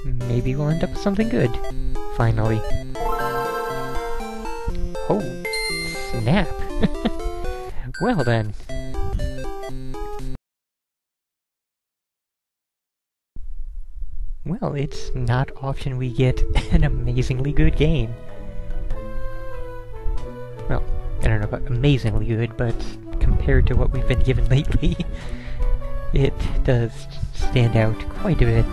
Maybe we'll end up with something good. Finally. Oh, snap! Well then. Well, it's not often we get an amazingly good game. Well, I don't know about amazingly good, but compared to what we've been given lately, it does stand out quite a bit.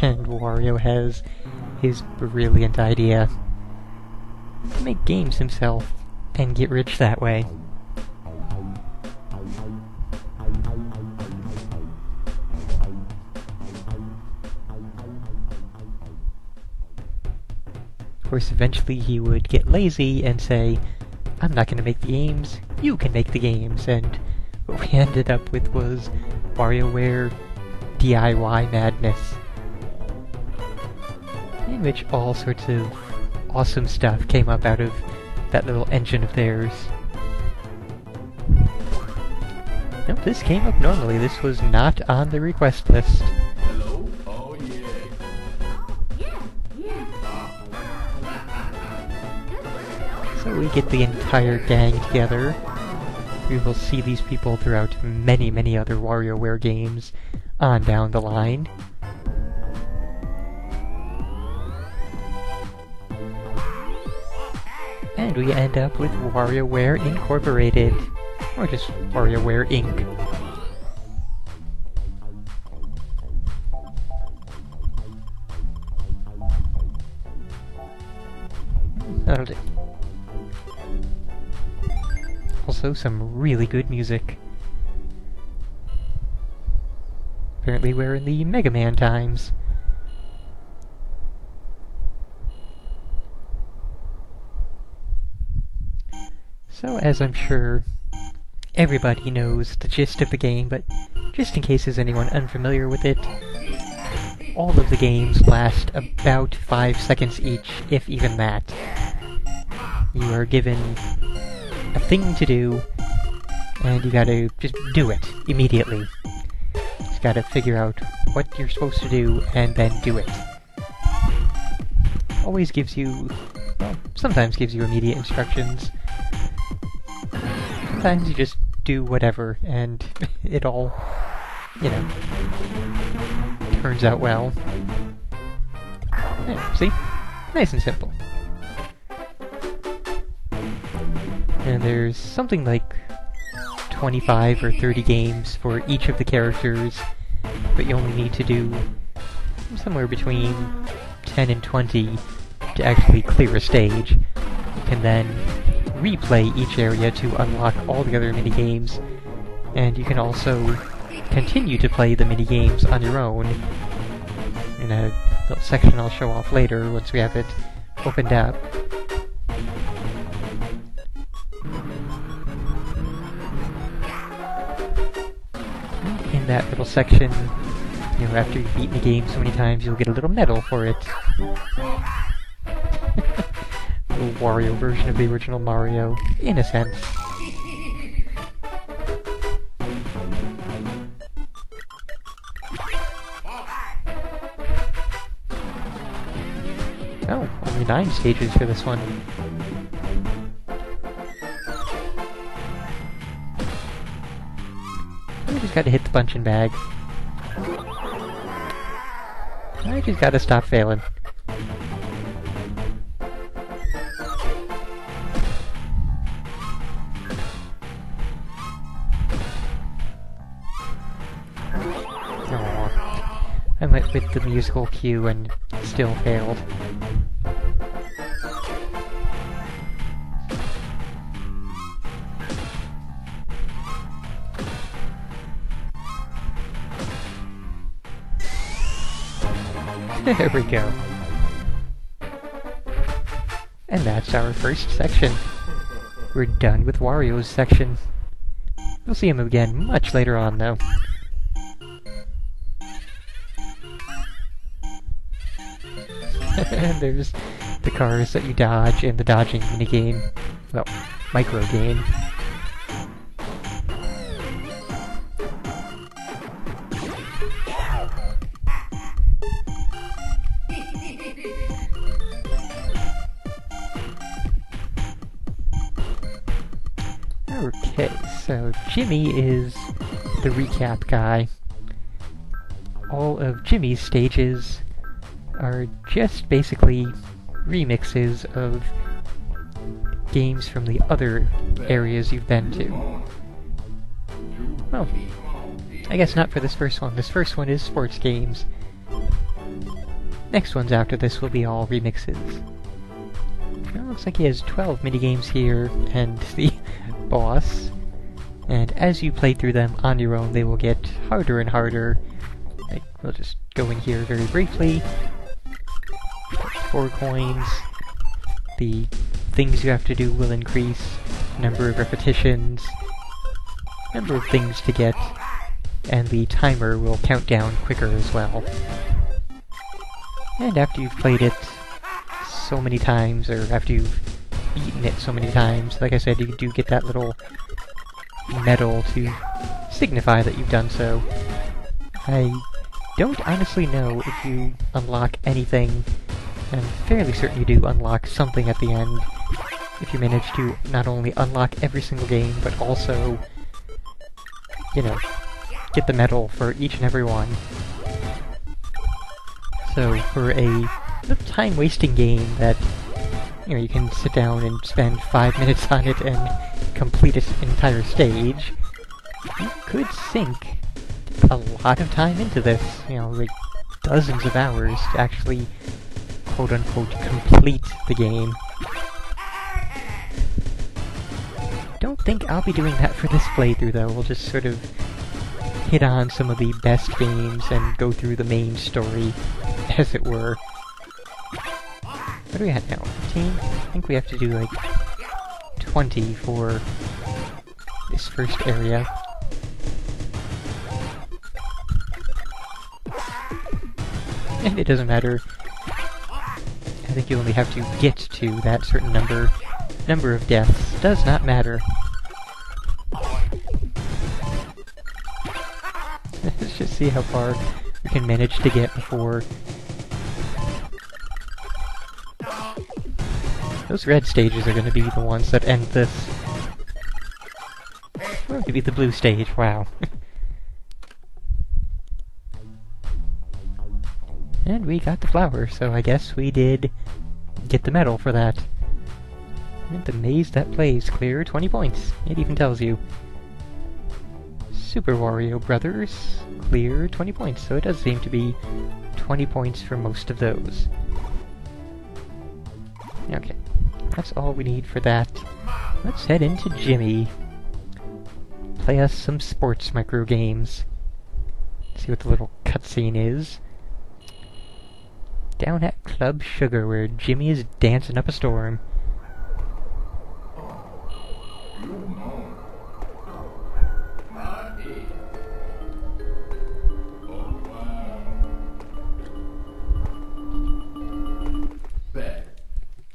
And Wario has his brilliant idea to make games himself and get rich that way. Of course, eventually he would get lazy and say, I'm not going to make the games, you can make the games, and what we ended up with was WarioWare DIY madness, in which all sorts of awesome stuff came up out of that little engine of theirs. Nope, this came up normally. This was not on the request list. Hello? Oh, yeah. So we get the entire gang together. We will see these people throughout many, many other WarioWare games on down the line. And we end up with WarioWare Incorporated, or just WarioWare Inc. That'll do. Also, some really good music. Apparently we're in the Mega Man times. So, as I'm sure everybody knows the gist of the game, but just in case there's anyone unfamiliar with it, all of the games last about 5 seconds each, if even that. You are given a thing to do, and you gotta just do it immediately. Just gotta figure out what you're supposed to do, and then do it. Always gives you, well, sometimes gives you immediate instructions. Sometimes you just do whatever, and it all, you know, turns out well. Yeah, see? Nice and simple. And there's something like 25 or 30 games for each of the characters, but you only need to do somewhere between 10 and 20 to actually clear a stage. You can then replay each area to unlock all the other minigames, and you can also continue to play the minigames on your own in a little section I'll show off later once we have it opened up. In that little section, you know, after you've beaten the game so many times, you'll get a little medal for it. The Wario version of the original Mario, in a sense. Oh, only 9 stages for this one. I just gotta hit the punching bag. I just gotta stop failing. I went with the musical cue and still failed. There we go. And that's our first section. We're done with Wario's section. We'll see him again much later on, though. And there's the cars that you dodge in the dodging minigame. Well, microgame. Okay, so Jimmy is the recap guy. All of Jimmy's stages are just basically remixes of games from the other areas you've been to. Well, I guess not for this first one. This first one is sports games. Next ones after this will be all remixes. Well, looks like he has 12 minigames here, and the boss. And as you play through them on your own, they will get harder and harder. Like, we'll just go in here very briefly. 4 coins. The things you have to do will increase. Number of repetitions. Number of things to get. And the timer will count down quicker as well. And after you've played it so many times, or after you've beaten it so many times, like I said, you do get that little medal to signify that you've done so. I don't honestly know if you unlock anything. I'm fairly certain you do unlock something at the end, if you manage to not only unlock every single game, but also, you know, get the medal for each and every one. So, for a time-wasting game that, you know, you can sit down and spend 5 minutes on it and complete its entire stage, you could sink a lot of time into this, you know, like dozens of hours to actually quote-unquote complete the game. Don't think I'll be doing that for this playthrough, though. We'll just sort of hit on some of the best games and go through the main story, as it were. What are we at now? 15? I think we have to do like 20 for this first area. And it doesn't matter. I think you only have to get to that certain number of deaths. Does not matter. Let's just see how far we can manage to get before... Those red stages are going to be the ones that end this. Or maybe the blue stage, wow. And we got the flower, so I guess we did get the medal for that. And the maze that plays, clear 20 points. It even tells you. Super Wario Brothers, clear 20 points, so it does seem to be 20 points for most of those. Okay, that's all we need for that. Let's head into Jimmy. Play us some sports micro games. See what the little cutscene is. Down at Club Sugar, where Jimmy is dancing up a storm.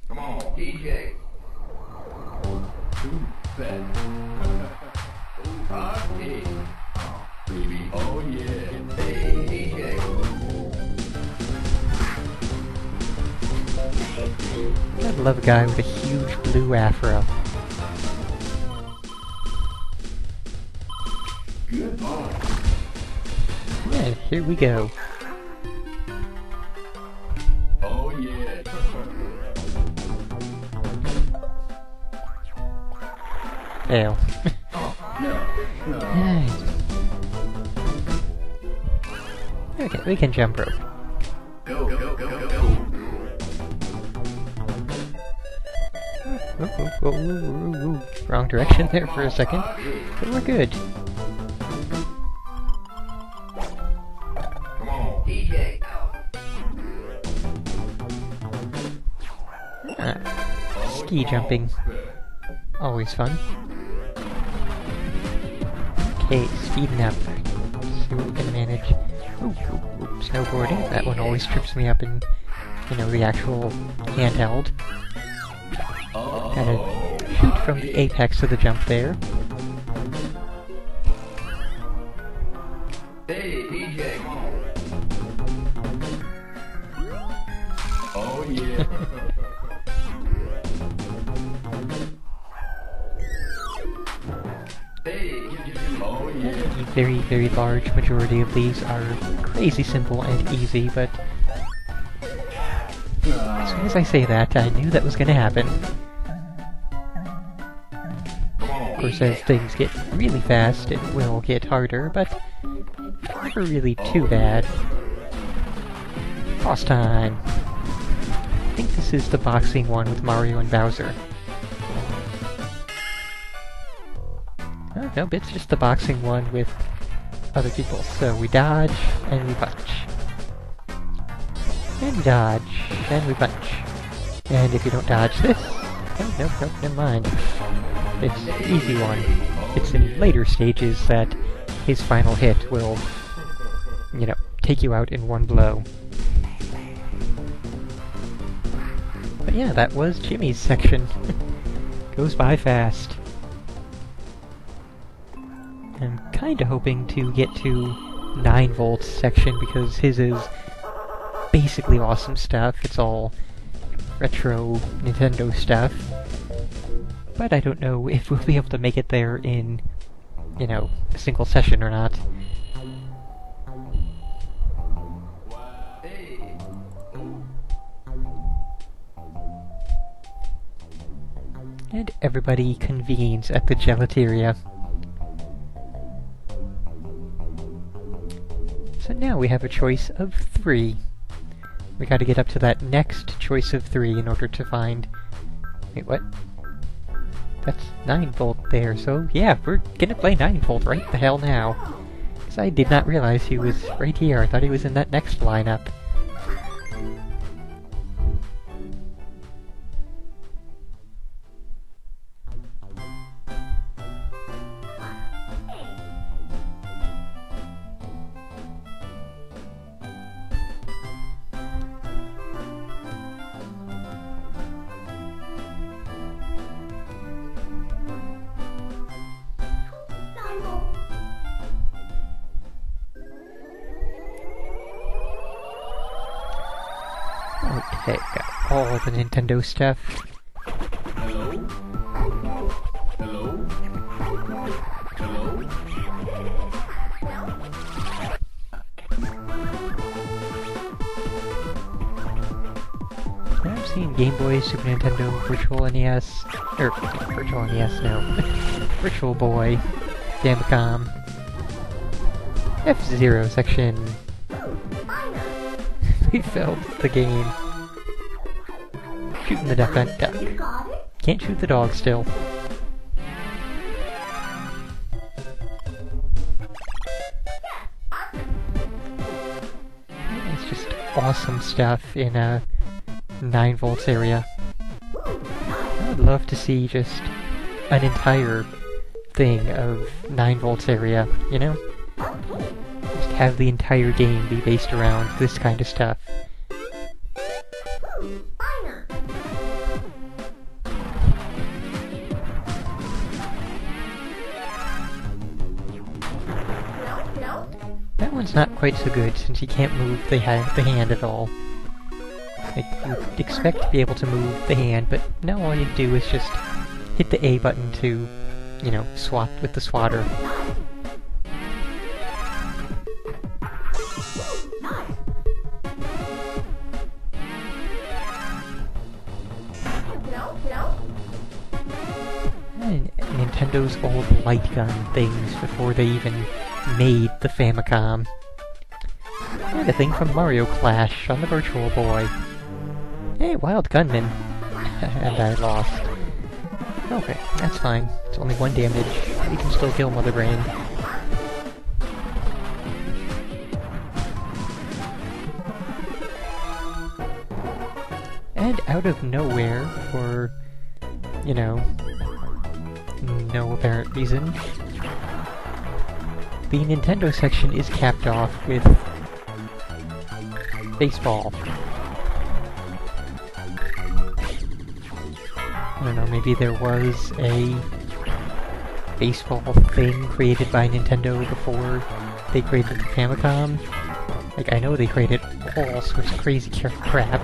Come on, DJ. Party. Baby, oh yeah. Hey, DJ. I'd love a guy with a huge blue afro. Good boy. Yeah, here we go. Oh yeah. Fail. No. Nice. Okay, we can jump rope. Go, go, go, go, go. Wrong direction there for a second, but we're good. Come on, DJ. Ski jumping. Always fun. Okay, speeding up. See what we can manage. Ooh, snowboarding. That one always trips me up in, you know, the actual handheld. Gotta shoot from the apex of the jump there. Hey, DJ. Oh yeah. Hey, oh yeah. The very, very large majority of these are crazy simple and easy, but as soon as I say that, I knew that was going to happen. Of course, as things get really fast, it will get harder, but never really too bad. Boss time! I think this is the boxing one with Mario and Bowser. Oh, nope, it's just the boxing one with other people. So we dodge, and we punch. And we dodge, and we punch. And if you don't dodge this... Oh, nope, never mind. It's the easy one. It's in later stages that his final hit will, you know, take you out in one blow. But yeah, that was Jimmy's section. Goes by fast. I'm kinda hoping to get to 9 volts section because his is basically awesome stuff. It's all retro Nintendo stuff. But I don't know if we'll be able to make it there in, you know, a single session or not. And everybody convenes at the gelateria. So now we have a choice of 3. We gotta get up to that next choice of 3 in order to find... Wait, what? That's 9 volt there, so yeah, we're gonna play 9 volt right the hell now. Because I did not realize he was right here. I thought he was in that next lineup. Okay, got all the Nintendo stuff. Hello? Hello? Hello? I've seen Game Boy, Super Nintendo, Virtual NES, Virtual NES, no. Virtual Boy, Famicom, F-Zero section. We filled the game. Shooting the duck. Can't shoot the dog still. It's just awesome stuff in a 9 volts area. I'd love to see just an entire thing of 9 volts area, you know? Just have the entire game be based around this kind of stuff. That one's not quite so good since you can't move the hand at all. I would expect to be able to move the hand, but no, all you do is just hit the A button to, you know, swap with the swatter. And Nintendo's old light gun things before they even made the Famicom. And a thing from Mario Clash on the Virtual Boy. Hey, Wild Gunman! And I lost. Okay, that's fine. It's only 1 damage. We can still kill Mother Brain. And out of nowhere, for, you know, no apparent reason, the Nintendo section is capped off with baseball. I don't know, maybe there was a baseball thing created by Nintendo before they created the Famicom. Like, I know they created all sorts of crazy crap.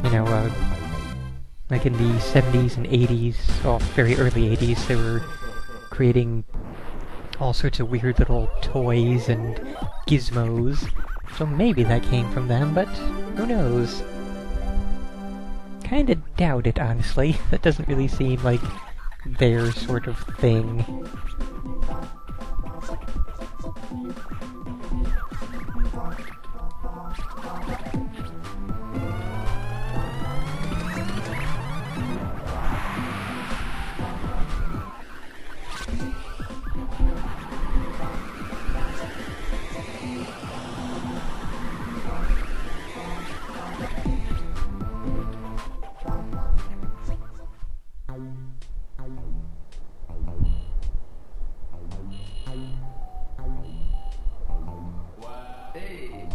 You know, like in the 70s and 80s, well, very early 80s, they were creating all sorts of weird little toys and gizmos. So maybe that came from them, but who knows? Kinda doubt it, honestly. That doesn't really seem like their sort of thing. Hey.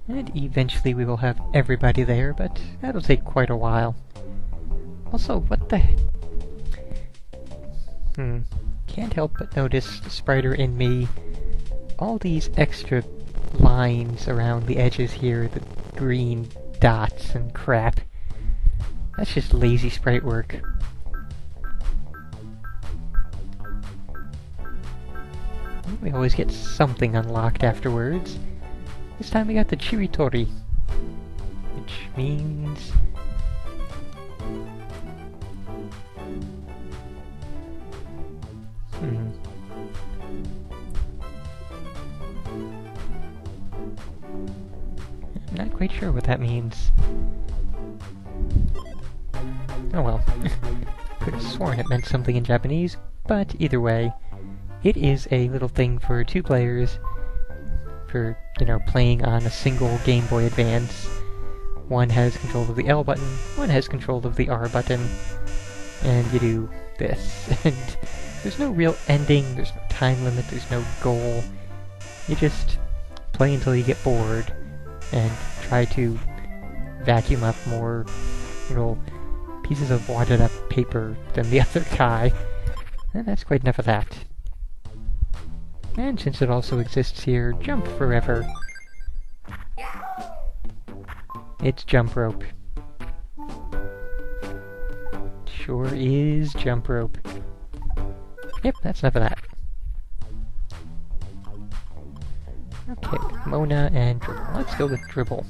And eventually we will have everybody there, but that'll take quite a while. Also, what the can't help but notice, Spriter in me, all these extra lines around the edges here, the green dots and crap. That's just lazy sprite work. We always get something unlocked afterwards. This time we got the Chiritori, which means... I'm not quite sure what that means. Oh well. Could have sworn it meant something in Japanese, but either way, it is a little thing for 2 players for, you know, playing on a single Game Boy Advance. One has control of the L button, one has control of the R button, and you do this. And there's no real ending, there's no time limit, there's no goal. You just play until you get bored, and try to vacuum up more little pieces of wadded up paper than the other guy. And that's quite enough of that. And since it also exists here, Jump Forever. It's Jump Rope. Sure is Jump Rope. Yep, that's enough of that. Okay, Mona and Dribble. Let's go with Dribble.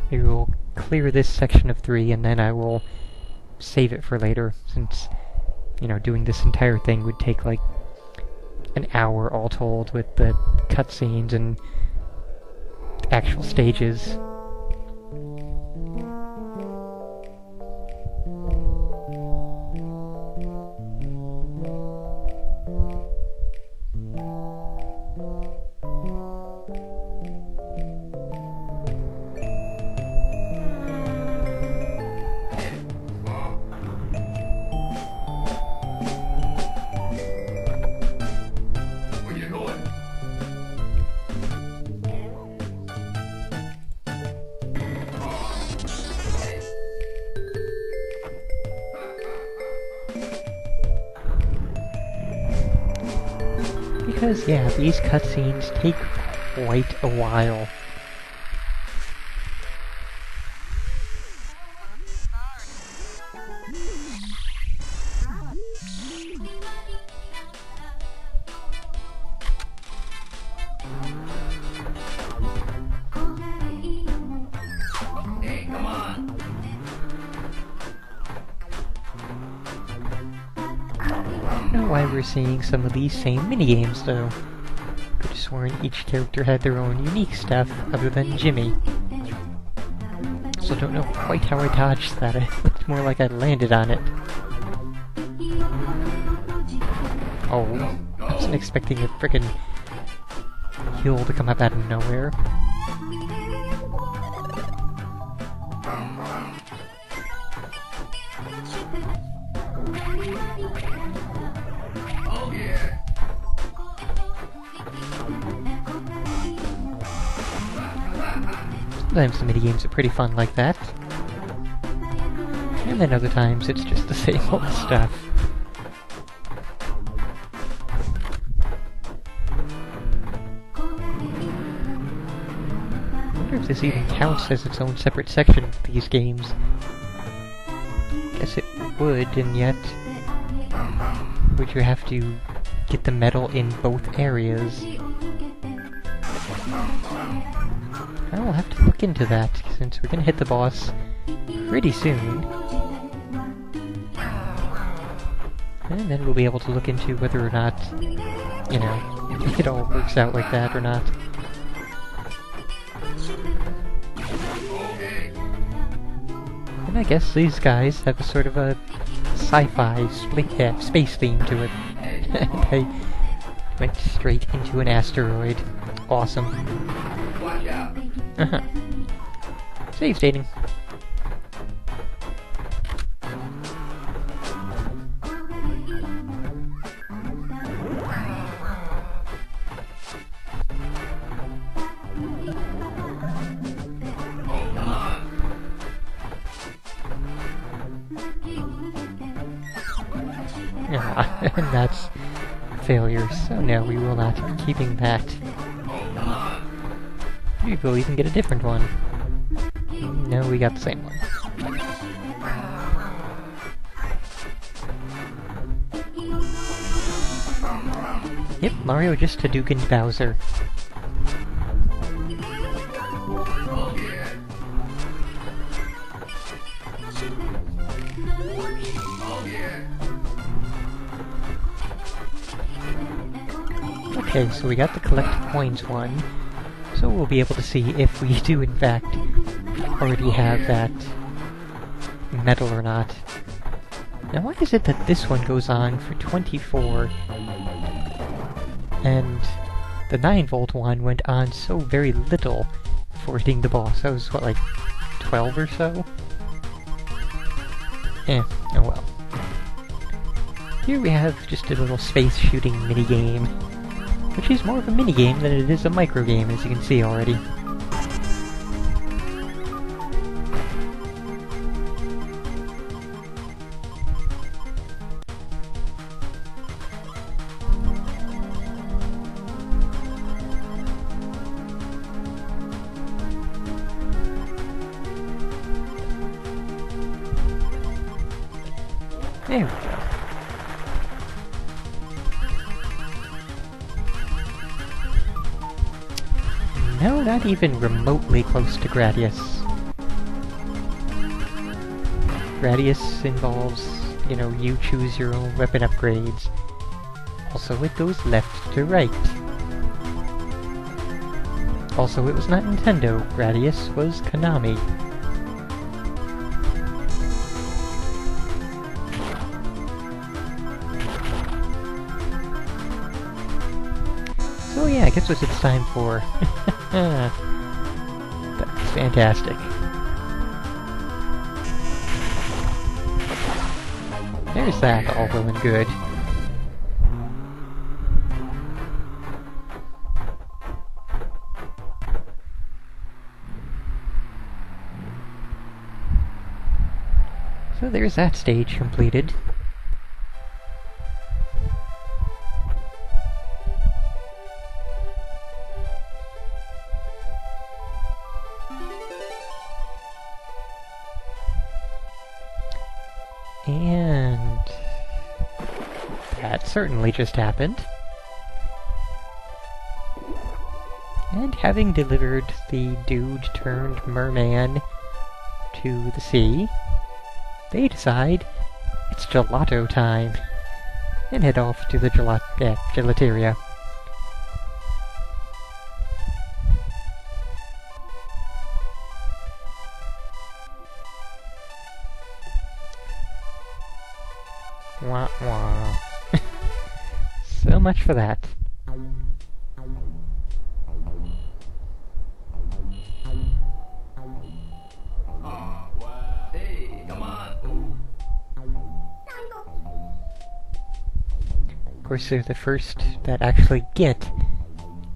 We will clear this section of 3, and then I will save it for later, since, you know, doing this entire thing would take, like, an hour all told with the cutscenes and actual stages. Because, yeah, these cutscenes take quite a while. Hey, come on. I don't know why we're seeing some of these same minigames, though. Could have sworn each character had their own unique stuff, other than Jimmy. So don't know quite how I dodged that. It looked more like I landed on it. Oh, I wasn't expecting a frickin' hill to come up out of nowhere. Sometimes the minigames are pretty fun like that. And then other times it's just the same old stuff. I wonder if this even counts as its own separate section of these games. Guess it would, and yet... would you have to get the medal in both areas? I'll have to look into that, since we're gonna hit the boss pretty soon. And then we'll be able to look into whether or not, you know, it all works out like that or not. And I guess these guys have a sort of a sci-fi space theme to it. They went straight into an asteroid. Awesome. Watch out. Uh-huh. Save stating. And that's failure, so no, we will not be keeping that. Maybe we'll even get a different one. No, we got the same one. Yep, Mario just Hadouken Bowser. Okay, so we got the collect coins one, so we'll be able to see if we do in fact already have that medal or not. Now why is it that this one goes on for 24, and the 9-volt one went on so very little before hitting the boss? That was, what, like 12 or so? Oh well. Here we have just a little space shooting minigame, which is more of a minigame than it is a microgame, as you can see already. There we go. No, not even remotely close to Gradius. Gradius involves, you know, you choose your own weapon upgrades. Also, it goes left to right. Also, it was not Nintendo. Gradius was Konami. So yeah, I guess what it's time for. That's fantastic. There's that, all well and good. So there's that stage completed. And that certainly just happened. And having delivered the dude turned merman to the sea, they decide it's gelato time and head off to the gelateria. Wah wah. So much for that. Hey, come on. Of course, they're the first that actually get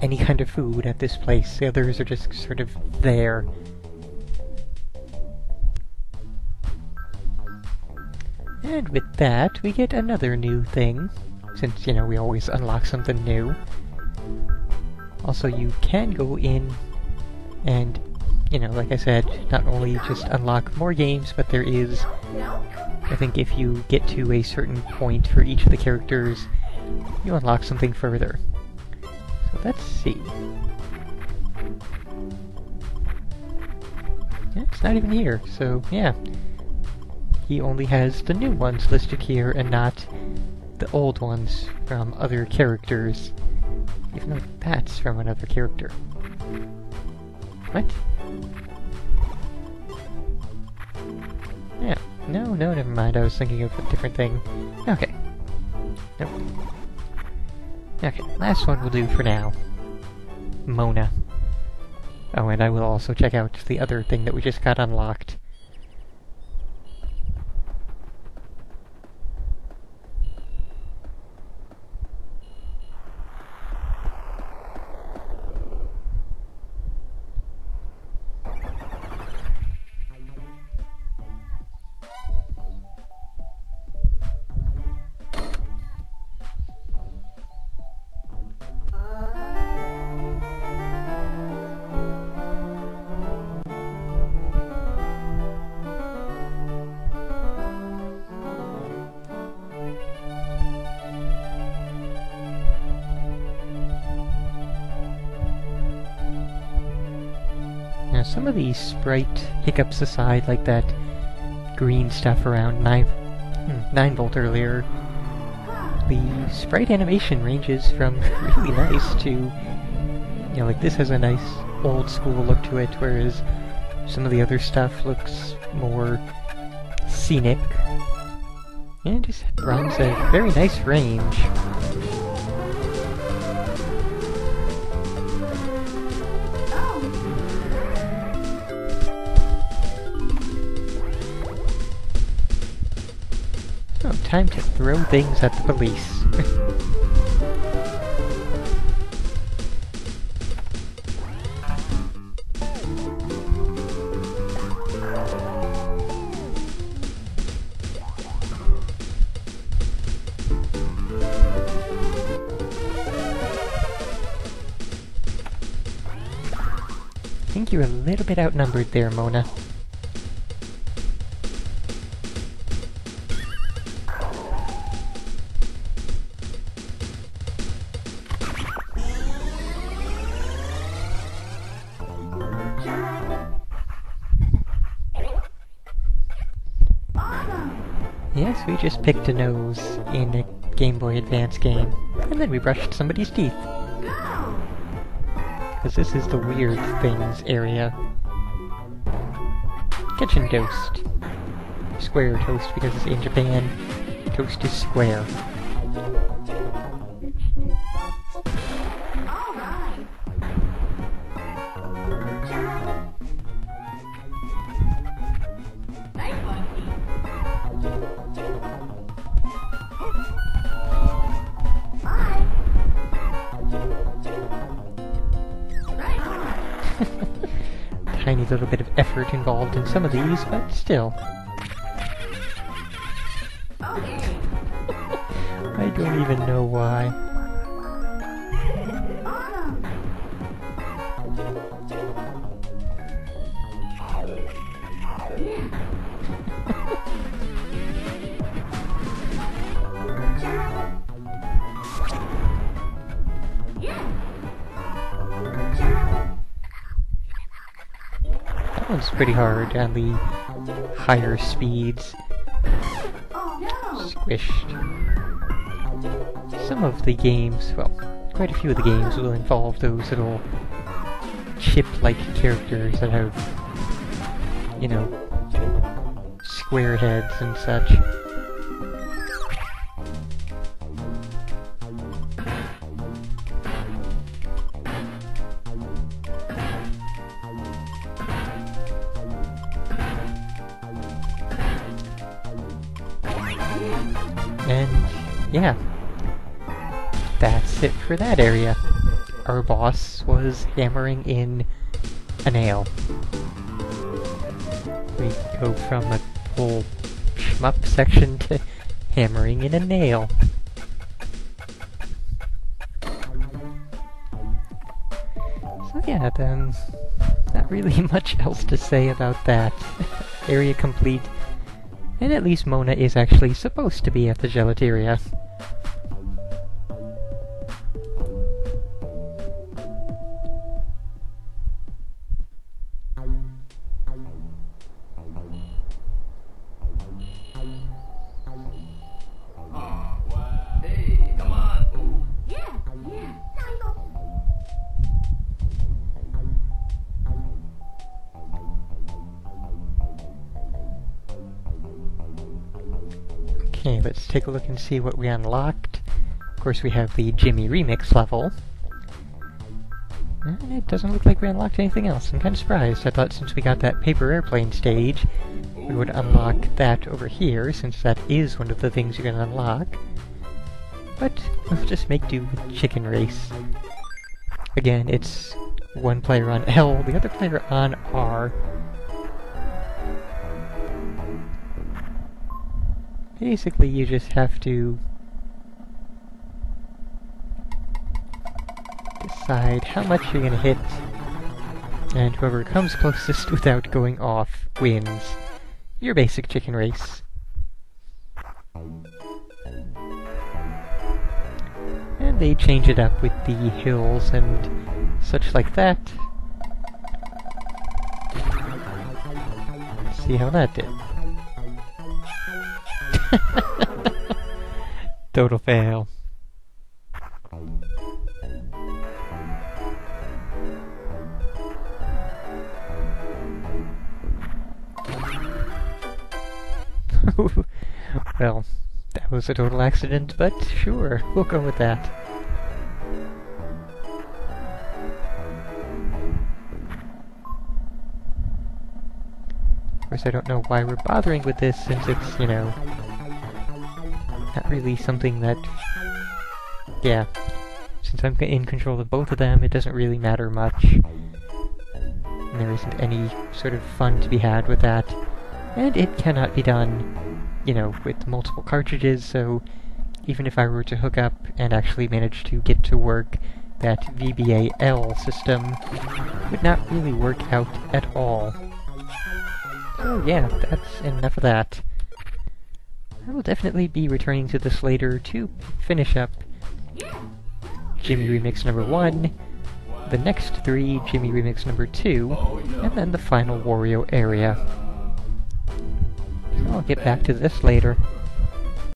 any kind of food at this place. The others are just sort of there And with that, we get another new thing, since, you know, we always unlock something new. Also, you can go in and, you know, like I said, not only just unlock more games, but there is, I think if you get to a certain point for each of the characters, you unlock something further. So let's see. Yeah, it's not even here, so yeah. He only has the new ones listed here and not the old ones from other characters. Even though that's from another character. What? Yeah. No, never mind. I was thinking of a different thing. Okay. Nope. Okay, last one will do for now. Mona. Oh, and I will also check out the other thing that we just got unlocked. Now, some of these sprite hiccups aside, like that green stuff around 9 volt earlier, the sprite animation ranges from really nice to, you know, like this has a nice old school look to it, whereas some of the other stuff looks more scenic. And it just runs a very nice range. Oh, time to throw things at the police. I think you're a little bit outnumbered there, Mona. Yes, we just picked a nose in a Game Boy Advance game, and then we brushed somebody's teeth. Because this is the weird things area. Kitchen toast. Square toast, because in Japan, toast is square. Tiny little bit of effort involved in some of these, but still. I don't even know why. That one's pretty hard on the higher speeds. Squished. Some of the games, well, quite a few of the games will involve those little chip-like characters that have, you know, square heads and such. And yeah, that's it for that area. Our boss was hammering in a nail. We go from a whole shmup section to hammering in a nail. So yeah, then, not really much else to say about that. Area complete. And at least Mona is actually supposed to be at the gelateria. Hey, come on. Ooh. Okay, let's take a look and see what we unlocked. Of course, we have the Jimmy Remix level. And it doesn't look like we unlocked anything else. I'm kind of surprised. I thought since we got that paper airplane stage, we would unlock that over here, since that is one of the things you can unlock. But we'll just make do with Chicken Race. Again, it's one player on L, the other player on R. Basically, you just have to decide how much you're gonna hit, and whoever comes closest without going off wins. Your basic Chicken Race. And they change it up with the hills and such like that. Let's see how that did. Total fail. Well, that was a total accident, but sure, we'll go with that. Of course, I don't know why we're bothering with this, since it's, you know, not really something that... Yeah, since I'm in control of both of them, it doesn't really matter much. And there isn't any sort of fun to be had with that. And it cannot be done, you know, with multiple cartridges, so even if I were to hook up and actually manage to get to work, that VBA-L system would not really work out at all. So yeah, that's enough of that. I will definitely be returning to this later to finish up Jimmy Remix number 1, the next 3 Jimmy Remix number 2, and then the final Wario area. So I'll get back to this later.